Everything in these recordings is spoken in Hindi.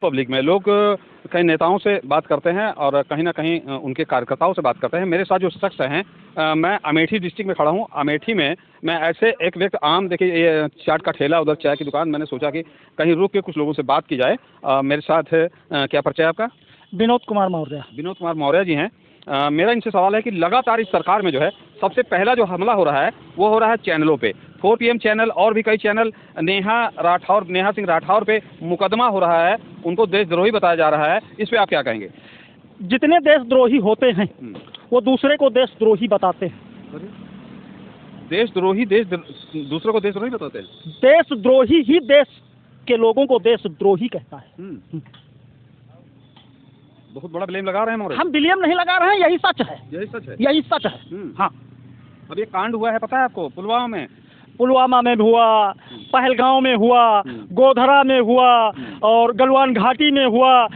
पब्लिक में लोग कई नेताओं से बात करते हैं और कहीं ना कहीं उनके कार्यकर्ताओं से बात करते हैं। मेरे साथ जो शख्स हैं, मैं अमेठी डिस्ट्रिक्ट में खड़ा हूं। अमेठी में मैं ऐसे एक व्यक्ति आम, देखिए ये चाट का ठेला, उधर चाय की दुकान, मैंने सोचा कि कहीं रुक के कुछ लोगों से बात की जाए। मेरे साथ है, क्या परिचय आपका? विनोद कुमार मौर्य। विनोद कुमार मौर्य जी हैं। मेरा इनसे सवाल है कि लगातार इस सरकार में जो है सबसे पहला जो हमला हो रहा है वो हो रहा है चैनलों पे। 4 PM चैनल और भी कई चैनल, नेहा सिंह राठौर पे मुकदमा हो रहा है, उनको देशद्रोही बताया जा रहा है। इस पे आप क्या कहेंगे? जितने देशद्रोही होते हैं वो दूसरे को देशद्रोही बताते हैं। देशद्रोही दूसरे को देशद्रोही बताते हैं? देशद्रोही ही देश के लोगों को देशद्रोही कहता है। बहुत बड़ा ब्लेम लगा रहे हैं। हम ब्लेम नहीं लगा रहे हैं, यही सच है। यही सच है। यही सच है। हाँ, अब ये कांड हुआ है, पता है आपको? पुलवामा में हुआ, पहलगांव में हुआ, गोधरा में हुआ और गलवान घाटी में हुआ,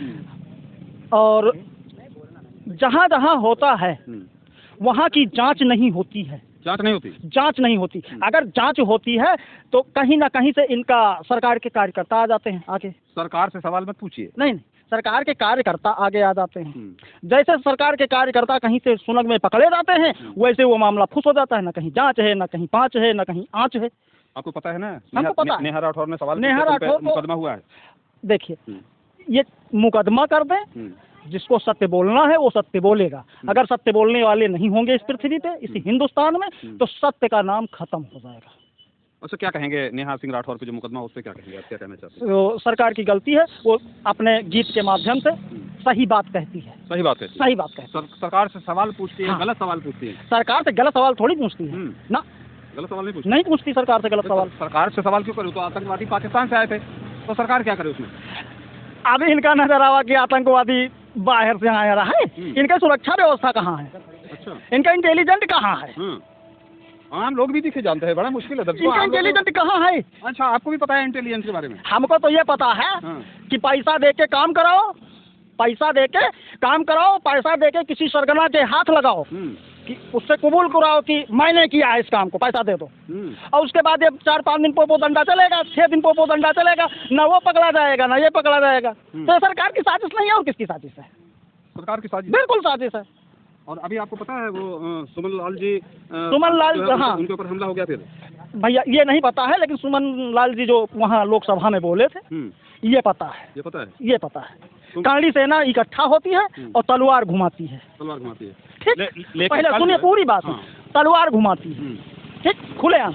और जहाँ जहाँ होता है वहाँ की जांच नहीं होती है। जांच नहीं होती। अगर जांच होती है तो कहीं ना कहीं से इनका सरकार के कार्यकर्ता आ जाते हैं आगे। सरकार से सवाल मत पूछिए। नहीं, सरकार के कार्यकर्ता आगे आ जाते हैं। जैसे सरकार के कार्यकर्ता कहीं से सुनग में पकड़े जाते हैं, वैसे वो मामला फुस हो जाता है। न कहीं जांच है, न कहीं पाँच है, न कहीं आँच है। आपको पता है ना? हमको पता है। नेहा राठौर ने सवाल मुकदमा हुआ है। देखिए, ये मुकदमा कर दें, जिसको सत्य बोलना है वो सत्य बोलेगा। अगर सत्य बोलने वाले नहीं होंगे इस पृथ्वी पे, इसी हिंदुस्तान में, तो सत्य का नाम खत्म हो जाएगा। अच्छा, क्या कहेंगे नेहा सिंह राठौर पे जो मुकदमा, उस पर क्या कहेंगे? आप क्या कहना चाहते हैं? तो सरकार की गलती है, वो अपने गीत के माध्यम से सही बात कहती है। सही बात है। सरकार से सवाल पूछती है। हाँ। गलत सवाल पूछती है। सरकार से गलत सवाल थोड़ी पूछती है ना। गलत सवाल नहीं पूछती सरकार से गलत सवाल। सरकार से सवाल क्यों करूँ? तो आतंकवादी पाकिस्तान से आए थे, तो सरकार क्या करे उसमें? अभी इनका नजर आवा कि आतंकवादी बाहर से आ रहा है, इनका सुरक्षा व्यवस्था कहाँ है? अच्छा, इनका इंटेलिजेंट कहाँ है? आम लोग भी दिखे जानते हैं, बड़ा मुश्किल है। इनका इंटेलिजेंट कहाँ है? अच्छा, आपको भी पता है इंटेलिजेंस के बारे में? हमको तो ये पता है कि पैसा दे के काम कराओ, पैसा दे के किसी सरगना के हाथ लगाओ, कि उससे कबूल कराओ कि मैंने किया है इस काम को, पैसा दे दो। और उसके बाद ये 4-5 दिन पोपो दंडा चलेगा, 6 दिन पोपो दंडा चलेगा, न वो पकड़ा जाएगा न ये पकड़ा जाएगा। तो सरकार की साजिश नहीं है, और किसकी साजिश है? सरकार की साजिश। बिल्कुल साजिश है। और अभी आपको पता है वो सुमन लाल, हाँ, उनके ऊपर हमला हो गया। फिर भैया ये नहीं पता है, लेकिन सुमन लाल जी जो वहाँ लोकसभा में बोले थे, ये पता है। कांडी सेना इकट्ठा होती है और तलवार घुमाती है। ठीक, पहले सुनिए पूरी बात। तलवार घुमाती है, ठीक, खुलेआम।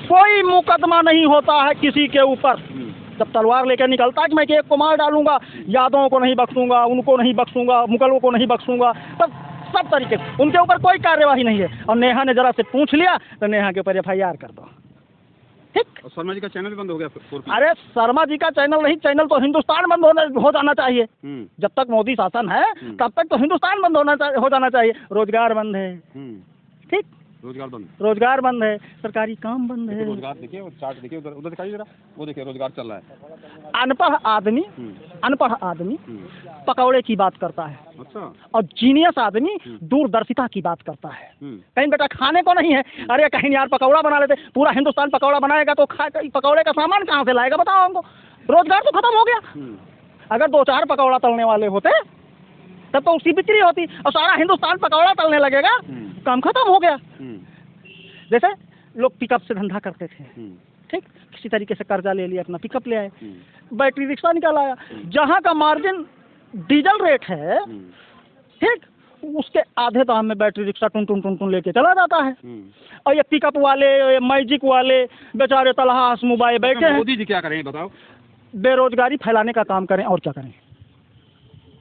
कोई मुकदमा नहीं होता है किसी के ऊपर। जब तलवार लेकर निकलता है कि मैं एक को मार डालूंगा, यादवों को नहीं बख्शूंगा, उनको नहीं बख्शूंगा, मुगलों को नहीं बख्शूंगा, तब सब तरीके उनके ऊपर कोई कार्यवाही नहीं है। और नेहा ने जरा से पूछ लिया तो नेहा के ऊपर FIR कर दो। ठीक। और शर्मा जी का चैनल बंद हो गया। अरे शर्मा जी का चैनल नहीं, चैनल तो हिंदुस्तान बंद हो जाना चाहिए। जब तक मोदी शासन है तब तक तो हिंदुस्तान बंद हो जाना चाहिए। रोजगार बंद है। ठीक, रोजगार बंद है, सरकारी काम बंद है। रोजगार देखिए, और चार्ट देखिए, उधर दिखाइए जरा, वो देखिए रोजगार चल रहा है। अनपढ़ आदमी पकौड़े की बात करता है। अच्छा। और जीनियस आदमी दूरदर्शिता की बात करता है। कहीं बेटा खाने को नहीं है, अरे कहीं यार पकौड़ा बना लेते। पूरा हिंदुस्तान पकौड़ा बनाएगा तो पकौड़े का सामान कहाँ से लाएगा बताओ हमको? रोजगार तो खत्म हो गया। अगर 2-4 पकौड़ा तलने वाले होते तब तो उसकी बिक्री होती, और सारा हिंदुस्तान पकौड़ा तलने लगेगा, काम खत्म हो गया। जैसे लोग पिकअप से धंधा करते थे, ठीक, किसी तरीके से कर्जा ले लिया, अपना पिकअप ले आए, बैटरी रिक्शा निकाल आया। जहाँ का मार्जिन डीजल रेट है, ठीक, उसके आधे दाम में बैटरी रिक्शा टुन लेके चला जाता है। और ये पिकअप वाले, ये मैजिक वाले बेचारे तलहास मुबाए बैठे हैं। मोदी जी क्या करें बताओ? बेरोजगारी फैलाने का काम करें, और क्या करें?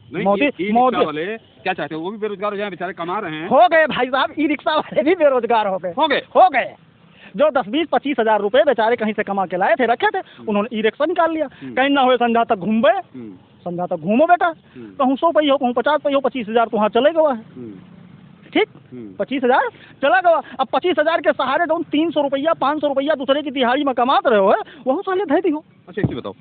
मोदी वाले क्या चाहते हैं? वो भी बेरोजगार हो जाए, बेचारे कमा रहे हैं। हो गए भाई साहब, ई-रिक्शा वाले भी बेरोजगार हो गए। जो 10-20-25 हजार रुपए बेचारे कहीं से कमा के लाए थे, रखे थे, उन्होंने ई-रिक्शा निकाल लिया। कहीं ना हुए संझा तक घूमो बेटा, कहूँ 100 पैसे हो, कहूँ 50 पैसे हो, 25 हजार तो वहाँ चले गया है। ठीक, 25 हजार चला गया। अब 25 हजार के सहारे जो 300 रुपया 500 रुपया दूसरे की दिहाड़ी में कमाते रहे हो, वह साले धैर्य हो। अच्छा, एक चीज बताओ,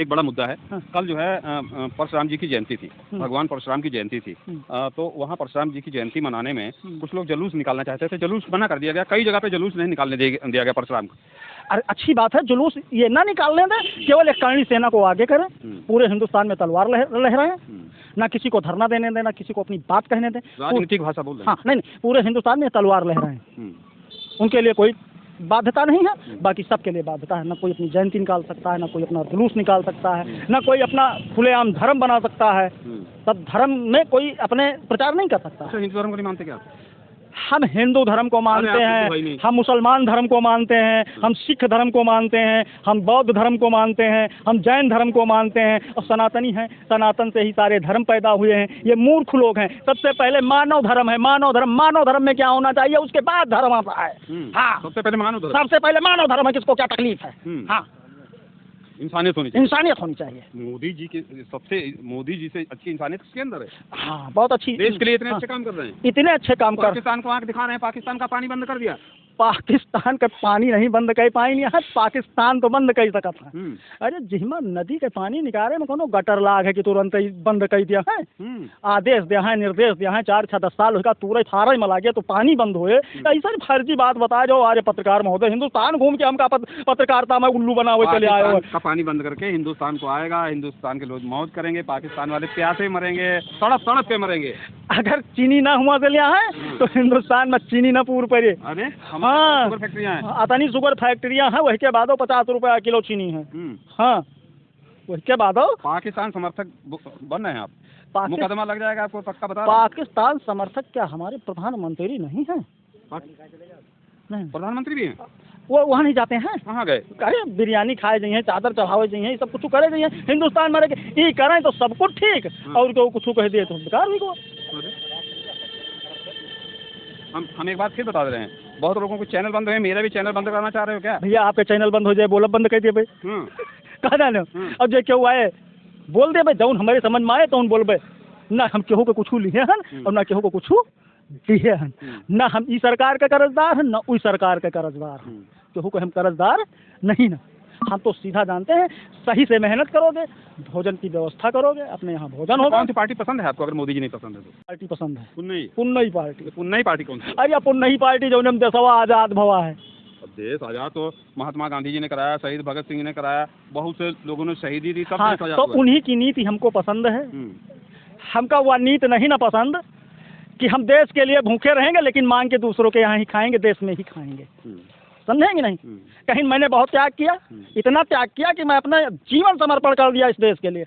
एक बड़ा मुद्दा है। हाँ। कल जो है परशुराम जी की जयंती थी, भगवान परशुराम की जयंती थी। तो वहाँ परशुराम जी की जयंती मनाने में कुछ लोग जुलूस निकालना चाहते थे, जुलूस मना कर दिया गया। कई जगह पे जुलूस नहीं निकालने दिया गया परशुराम को। अरे अच्छी बात है, जुलूस ये ना निकालने दें, केवल एक करणी सेना को आगे करें। पूरे हिंदुस्तान में तलवार लहराएं, ना किसी को धरना देने दें, ना किसी को अपनी बात कहने दें। राजनीतिक भाषा बोल रहे हैं। हाँ, नहीं, पूरे हिंदुस्तान में तलवार लहराएं। उनके लिए कोई बाध्यता नहीं है, बाकी सबके लिए बाध्यता है। ना कोई अपनी जयंती निकाल सकता है, ना कोई अपना जुलूस निकाल सकता है, ना कोई अपना खुलेआम धर्म बना सकता है। तब धर्म में कोई अपने प्रचार नहीं कर सकता। हिंदू धर्म को नहीं मानते क्या? हम हिंदू धर्म को मानते हैं, हम मुसलमान धर्म को मानते हैं, हम सिख धर्म को मानते हैं, हम बौद्ध धर्म को मानते हैं, हम जैन धर्म को मानते हैं और सनातनी हैं। सनातन से ही सारे धर्म पैदा हुए हैं। ये मूर्ख लोग हैं। सबसे पहले मानव धर्म है, मानव धर्म में क्या होना चाहिए, उसके बाद धर्म आता है। हाँ, सबसे पहले मानव धर्म है। किसको क्या तकलीफ है? हाँ, इंसानियत होनी चाहिए। मोदी जी से अच्छी इंसानियत किसके अंदर है? हाँ, बहुत अच्छी। देश के लिए इतने अच्छे काम कर रहे हैं, इतने अच्छे काम कर। पाकिस्तान को आंख दिखा रहे हैं, पाकिस्तान का पानी बंद कर दिया। पाकिस्तान का पानी नहीं बंद कर पाई नहीं है, पाकिस्तान तो बंद कर सका था। अरे जिहमा नदी के पानी निकाले में कोनो गटर लाग है कि तुरंत ही बंद कर दिया है। आदेश दिया है, निर्देश दिया है, 4-6-10 साल उसका तुरंत फारा ही मला गया तो पानी बंद हुए। ऐसा फर्जी बात बताया जो आज पत्रकार महोदय हिंदुस्तान घूम के हमका पत्रकारिता में उल्लू बना हुए चले आए हो। का पानी बंद करके हिंदुस्तान को आएगा, हिंदुस्तान के लोग मौत करेंगे, पाकिस्तान वाले प्यासे मरेंगे, सड़क पे मरेंगे। अगर चीनी ना हुआ चलिया है तो हिंदुस्तान में चीनी न पूर पड़े। अरे हाँ, शुगर फैक्ट्रियाँ हैं, अतनी शुगर फैक्ट्रियाँ हैं, वही के बाद 50 रुपया किलो चीनी है। हाँ, वही के बाद पाकिस्तान समर्थक बन रहे हैं आप, मुकदमा लग जाएगा आपको, पक्का बता। पाकिस्तान समर्थक क्या हमारे प्रधानमंत्री नहीं है? नहीं, प्रधानमंत्री भी हैं। वो वहाँ नहीं जाते हैं? कहाँ गए? अरे बिरयानी खाए जाइए, चादर चढ़ावे जाइए, सब कुछ करे जाइए। हिंदुस्तान में ये करें तो सब कुछ ठीक, और कुछ कह दिए तो बेकार भी को। हम एक बात फिर बता दे रहे हैं, बहुत लोगों को चैनल बंद हुए, मेरा भी चैनल बंद करना चाह रहे हो क्या? भैया आपके चैनल बंद हो जाए, बोलब बंद कर दिए भाई। कहा जाने अब जो क्यों आए बोल दे भाई, जौन हमारे समझ में आए तो बोलबे ना। हम केहू को कुछ लिए हन और ना केहू को कुछ दिए हन, ना हम इस सरकार के कर्जदार हैं, ना उस सरकार के कर्जदार हैं। केहू को हम कर्जदार नहीं ना। हम तो सीधा जानते हैं, सही से मेहनत करोगे, भोजन की व्यवस्था करोगे, अपने यहाँ भोजन होगा। कौन सी पार्टी पसंद है आपको? अगर मोदी जी नहीं पसंद है तो पार्टी पसंद है पुन्नई पार्टी। पुन्नई पार्टी कौन सी? अरे पुन्नई पार्टी जो देशवा आजाद भवा है। देश आजाद तो महात्मा गांधी जी ने कराया, शहीद भगत सिंह ने कराया, बहुत से लोगों ने शहीदी दी, सब। हाँ, तो उन्हीं की नीति हमको पसंद है। हमका वह नीति नहीं ना पसंद कि हम देश के लिए भूखे रहेंगे लेकिन मांग के दूसरों के यहाँ ही खाएंगे, देश में ही खाएंगे। समझेंगे नहीं? कहीं मैंने बहुत त्याग किया, इतना त्याग किया कि मैं अपना जीवन समर्पण कर दिया इस देश के लिए।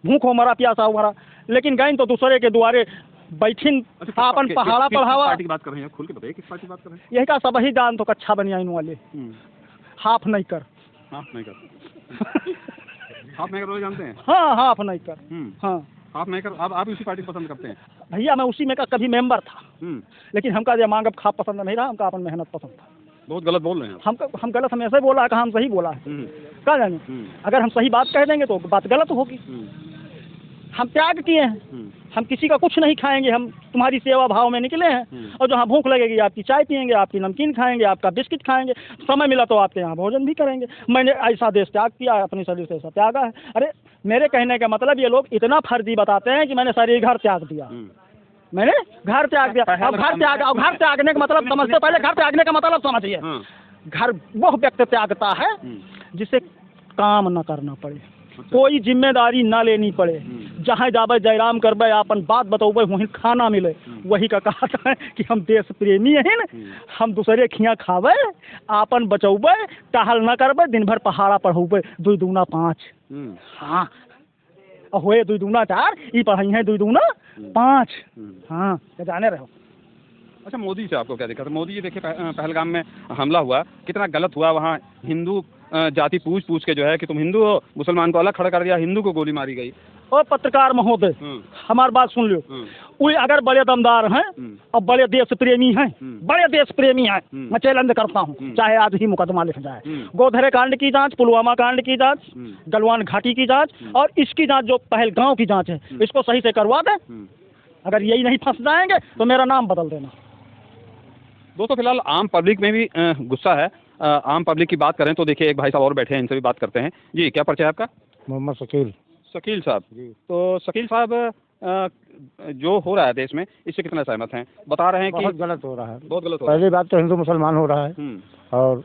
भूख हो मरा, प्यासा हो मरा, लेकिन गई तो दूसरे के द्वारे बैठिन अपन पहाड़ा पढ़ावा। पार्टी की बात कर रहे हैं, खुल के बताइए किस पार्टी की बात कर रहे हैं? यही का सब ही जान तो कच्छा बनिया इन वाले। हाफ नहीं कर हाफ नहीं कर जानते हैं? हाँ, हाफ नहीं कर। हाँ, हाफ नहीं कर। आप उसी पार्टी पसंद करते हैं? भैया मैं उसी में का कभी मेंबर था, लेकिन हमका जो मांग अब खाप पसंद नहीं रहा, हमका अपन मेहनत पसंद था। बहुत गलत बोल रहे हैं हम गलत, हम ऐसे बोला है कि हम सही बोला है। क्या जाने, अगर हम सही बात कह देंगे तो बात गलत होगी। हम त्याग किए हैं, हम किसी का कुछ नहीं खाएंगे, हम तुम्हारी सेवा भाव में निकले हैं। और जहाँ भूख लगेगी आपकी चाय पियेंगे, आपकी नमकीन खाएंगे, आपका बिस्किट खाएंगे, समय मिला तो आपके यहाँ भोजन भी करेंगे। मैंने ऐसा देश त्याग किया है, अपने शरीर से ऐसा त्यागा है। अरे मेरे कहने का मतलब ये लोग इतना फर्जी बताते हैं कि मैंने शरीर घर त्याग दिया, मैंने घर त्याग दिया। अब घर त्यागने का मतलब समझते, पहले घर त्यागने का मतलब समझिए। घर वो व्यक्ति त्यागता है जिसे काम न करना पड़े, कोई जिम्मेदारी ना लेनी पड़े, जहाँ जाबे जयराम करबे, अपन बात बतौबे, वहीं खाना मिले। वही का कहा है कि हम देश प्रेमी हैं, हम दूसरे खिया खावे, आपन बचौबे, टहल न करबे, दिन भर पहाड़ा पढ़ौबे, 2 दूना 5। हाँ, हुए 2 दूना 4, ये पढ़ाई है 2 दूना 5। हाँ, जाने रहो। अच्छा, मोदी से आपको क्या दिक्कत है? मोदी जी देखिए, पहलगाम में हमला हुआ, कितना गलत हुआ। वहाँ हिंदू जाति पूछ के जो है कि तुम हिंदू हो, मुसलमान को अलग खड़ा कर दिया, हिंदू को गोली मारी गई। और पत्रकार महोदय हमारी बात सुन लो, कोई अगर बड़े दमदार हैं और बड़े देश प्रेमी हैं, मैं चैलेंज करता हूँ, चाहे आज ही मुकदमा लिख जाए। गोधरे कांड की जांच, पुलवामा कांड की जांच, गलवान घाटी की जांच और इसकी जांच जो पहलगांव की जांच है, इसको सही से करवा दें। अगर यही नहीं फंस जाएंगे तो मेरा नाम बदल देना। दोस्तों फिलहाल आम पब्लिक में भी गुस्सा है। आम पब्लिक की बात करें तो देखिए एक भाई साहब और बैठे हैं, इनसे भी बात करते हैं। जी, क्या परिचय है आपका? मोहम्मद शकील। शकील साहब जी। तो शकील साहब जो हो रहा है देश में, इससे कितना सहमत हैं? बता रहे हैं कि बहुत गलत हो रहा है। बहुत गलत हो रहा पहली बात तो हिंदू मुसलमान हो रहा है, है। और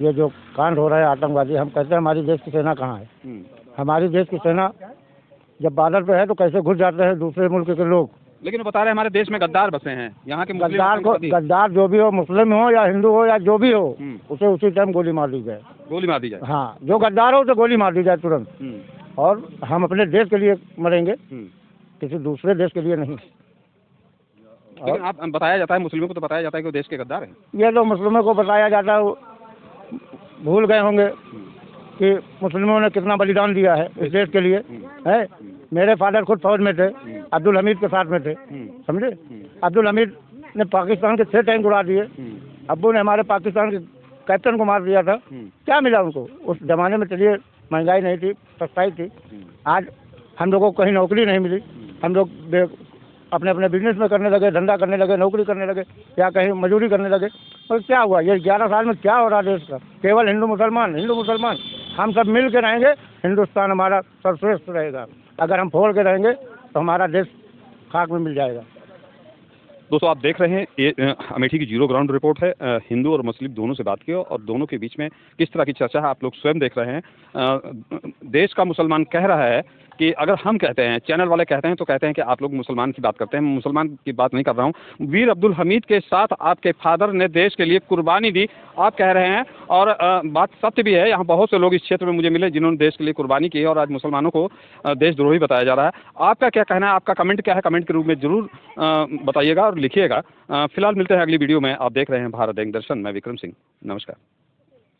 ये जो कांड हो रहा है आतंकवादी, हम कहते हैं हमारी देश की सेना कहाँ है? हमारी देश की सेना जब बॉर्डर पे है तो कैसे घुस जाते हैं दूसरे मुल्क के लोग? लेकिन वो बता रहे हैं हमारे देश में गद्दार बसे हैं, यहाँ के मुस्लिम गद्दार जो भी हो, मुस्लिम हो या हिंदू हो या जो भी हो, उसे उसी टाइम गोली मार दी जाए। गोली मार दी जाए। हाँ, जो गद्दार हो उसे गोली मार दी जाए तुरंत। और हम अपने देश के लिए मरेंगे, किसी दूसरे देश के लिए नहीं। लेकिन आप बताया जाता है, मुस्लिमों को तो बताया जाता है कि वो देश के गद्दार हैं। ये तो मुस्लिमों को बताया जाता है, भूल गए होंगे कि मुस्लिमों ने कितना बलिदान दिया है इस देश के लिए। है, मेरे फादर खुद फौज में थे, अब्दुल हमीद के साथ में थे, समझे? अब्दुल हमीद ने पाकिस्तान के 6 टैंक उड़ा दिए। अब्बू ने हमारे पाकिस्तान के कैप्टन को मार दिया था। क्या मिला उनको उस जमाने में? चलिए, महंगाई नहीं थी, सस्ताई थी। आज हम लोगों को कहीं नौकरी नहीं मिली, हम लोग अपने अपने बिजनेस में करने लगे, धंधा करने लगे, नौकरी करने लगे, या कहीं मजदूरी करने लगे। और क्या हुआ? ये 11 साल में क्या हो रहा देश का? केवल हिंदू मुसलमान, हिंदू मुसलमान। हम सब मिल के रहेंगे, हिंदुस्तान हमारा सर्वश्रेष्ठ रहेगा। अगर हम फोड़ के रहेंगे तो हमारा देश खाक में मिल जाएगा। दोस्तों, आप देख रहे हैं ये अमेठी की जीरो ग्राउंड रिपोर्ट है। हिंदू और मुस्लिम दोनों से बात की और दोनों के बीच में किस तरह की चर्चा है आप लोग स्वयं देख रहे हैं। देश का मुसलमान कह रहा है कि अगर हम कहते हैं, चैनल वाले कहते हैं तो कहते हैं कि आप लोग मुसलमान की बात करते हैं। मुसलमान की बात नहीं कर रहा हूँ। वीर अब्दुल हमीद के साथ आपके फादर ने देश के लिए कुर्बानी दी, आप कह रहे हैं। और बात सत्य भी है, यहाँ बहुत से लोग इस क्षेत्र में मुझे मिले जिन्होंने देश के लिए कुर्बानी की है और आज मुसलमानों को देशद्रोही बताया जा रहा है। आपका क्या कहना है? आपका कमेंट क्या है? कमेंट के रूप में जरूर बताइएगा और लिखिएगा। फिलहाल मिलते हैं अगली वीडियो में। आप देख रहे हैं भारत एक दर्शन। मैं विक्रम सिंह, नमस्कार।